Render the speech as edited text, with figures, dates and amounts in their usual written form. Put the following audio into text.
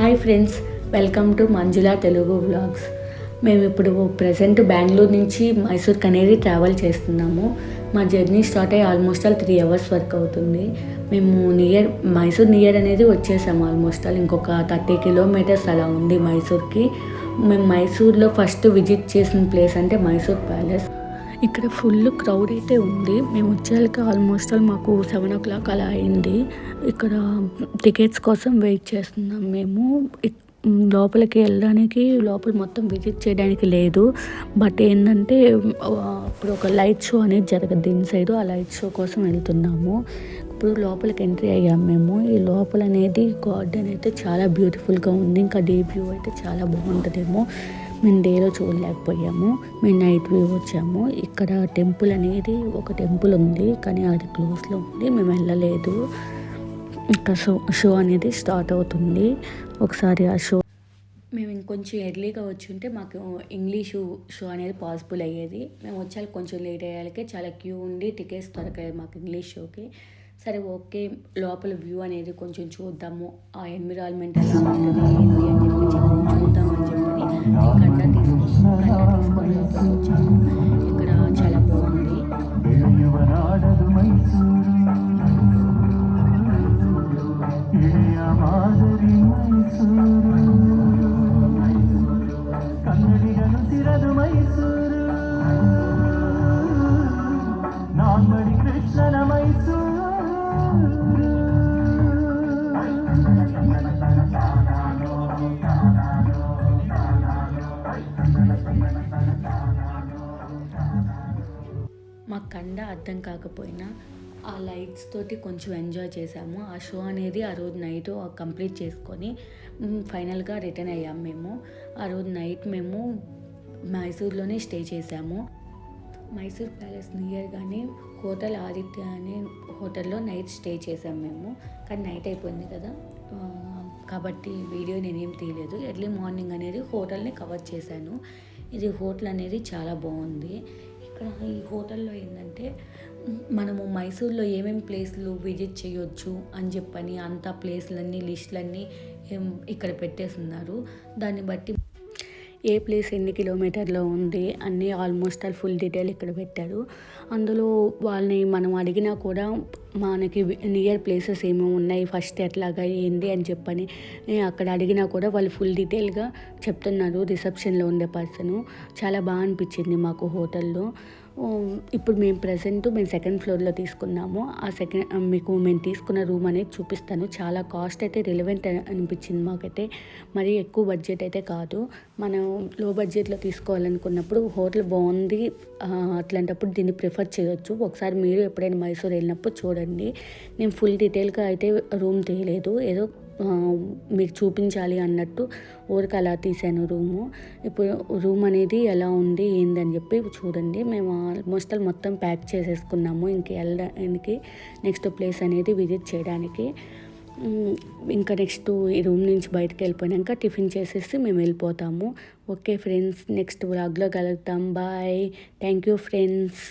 Hi friends, welcome to Manjula Telugu vlogs. మేము ఇప్పుడు present Bengaluru నుంచి మైసూర్కి అనేది ట్రావెల్ చేస్తున్నాము. మా జర్నీ స్టార్ట్ అయ్యి ఆల్మోస్ట్ 3 అవర్స్ వర్క్ అవుతుంది. మేము మైసూర్ అనేది వచ్చేసాము. ఇంకొక 30 కిలోమీటర్స్ అలా ఉంది మైసూర్కి. మేము మైసూర్లో ఫస్ట్ విజిట్ చేసిన ప్లేస్ అంటే మైసూర్ ప్యాలెస్. ఇక్కడ ఫుల్ క్రౌడ్ అయితే ఉంది. మేము వచ్చేళ్ళకి మాకు 7 o'clock అలా అయింది. ఇక్కడ టికెట్స్ కోసం వెయిట్ చేస్తున్నాం మేము. లోపలికి వెళ్ళడానికి లోపల మొత్తం విజిట్ చేయడానికి లేదు. బట్ ఏంటంటే ఇప్పుడు ఒక లైట్ షో అనేది జరగదు ఇన్సైడ్. ఆ లైట్ షో కోసం వెళ్తున్నాము. ఇప్పుడు లోపలికి ఎంట్రీ అయ్యాము మేము. ఈ లోపల అనేది గార్డెన్ అయితే చాలా బ్యూటిఫుల్గా ఉంది. ఇంకా డే వ్యూ అయితే చాలా బాగుంటుందేమో. మేము డేలో చూడలేకపోయాము. మేము నైట్ వ్యూ వచ్చాము. ఇక్కడ టెంపుల్ అనేది ఒక టెంపుల్ ఉంది, కానీ అది క్లోజ్లో ఉంది. మేము వెళ్ళలేదు. ఇంకా షో అనేది స్టార్ట్ అవుతుంది. ఒకసారి ఆ షో మేము ఇంకొంచెం ఎర్లీగా వచ్చి ఉంటే మాకు ఇంగ్లీషు షో అనేది పాసిబుల్ అయ్యేది. మేము వచ్చాక కొంచెం లేట్ అయ్యాకే చాలా క్యూ ఉండి టికెట్స్ దొరకాయి మాకు ఇంగ్లీష్ షోకి. సరే ఓకే, లోపల వ్యూ అనేది కొంచెం చూద్దాము, ఆ ఎన్విరాన్మెంట్ ఎలా ఉంటుంది ఏంటి అని చెప్పి చూద్దామని చెప్పని గంట తీసుకొని వచ్చాము. ఇక్కడ చాలా బాగుంది. మా కండ అర్థం కాకపోయినా ఆ లైట్స్ తోటి కొంచెం ఎంజాయ్ చేసాము. ఆ షో అనేది ఆ రోజు నైట్ కంప్లీట్ చేసుకొని ఫైనల్గా రిటర్న్ అయ్యాము మేము. ఆ రోజు నైట్ మేము మైసూర్లోనే స్టే చేసాము. మైసూర్ ప్యాలెస్ నియర్గానే హోటల్ ఆదిత్య అనే హోటల్లో నైట్ స్టే చేసాము మేము. కానీ నైట్ అయిపోయింది కదా, కాబట్టి వీడియో నేనేం తీయలేదు. ఎర్లీ మార్నింగ్ అనేది హోటల్ని కవర్ చేశాను. ఇది హోటల్ అనేది చాలా బాగుంది. ఇక్కడ ఈ హోటల్లో ఏంటంటే మనము మైసూర్లో ఏమేమి ప్లేస్లు విజిట్ చేయొచ్చు అని చెప్పని అంత ప్లేస్లన్నీ లిస్టులన్నీ ఇక్కడ పెట్టేస్తున్నారు. దాన్ని బట్టి ఏ ప్లేస్ ఎన్ని కిలోమీటర్లో ఉంది అన్నీ ఆల్మోస్ట్ ఫుల్ డీటెయిల్ ఇక్కడ పెట్టారు. అందులో వాళ్ళని మనం అడిగినా కూడా మనకి నియర్ ప్లేసెస్ ఏమేమి ఉన్నాయి, ఫస్ట్ ఎట్లాగా ఏంటి అని చెప్పని అక్కడ అడిగినా కూడా వాళ్ళు ఫుల్ డీటెయిల్గా చెప్తున్నారు. రిసెప్షన్లో ఉండే పర్సను చాలా బాగా అనిపించింది మాకు హోటల్లో. ఇప్పుడు మేము సెకండ్ ఫ్లోర్లో తీసుకున్నాము. మీకు మేము తీసుకున్న రూమ్ అనేది చూపిస్తాను. చాలా కాస్ట్ అయితే రిలవెంట్ అనిపించింది మాకైతే. మరీ ఎక్కువ బడ్జెట్ అయితే కాదు. మనం లో బడ్జెట్లో తీసుకోవాలనుకున్నప్పుడు హోటల్ బాగుంది, అట్లాంటప్పుడు దీన్ని ప్రిఫర్ చేయొచ్చు. ఒకసారి మీరు ఎప్పుడైనా మైసూర్ వెళ్ళినప్పుడు చూడండి. నేను ఫుల్ డీటెయిల్గా అయితే రూమ్ తీయలేదు, ఏదో మీకు చూపించాలి అన్నట్టు ఊరికి అలా తీసాను రూము. ఇప్పుడు రూమ్ అనేది ఎలా ఉంది ఏందని చెప్పి చూడండి. మేము ఆల్మోస్ట్ మొత్తం ప్యాక్ చేసేసుకున్నాము ఇంక వెళ్ళడానికి, నెక్స్ట్ ప్లేస్ అనేది విజిట్ చేయడానికి. ఇంకా నెక్స్ట్ ఈ రూమ్ నుంచి బయటకు వెళ్ళిపోయాక టిఫిన్ చేసేసి మేము వెళ్ళిపోతాము. ఓకే ఫ్రెండ్స్, నెక్స్ట్ వ్లాగ్లో కలుద్దాం. బాయ్. Thank you friends.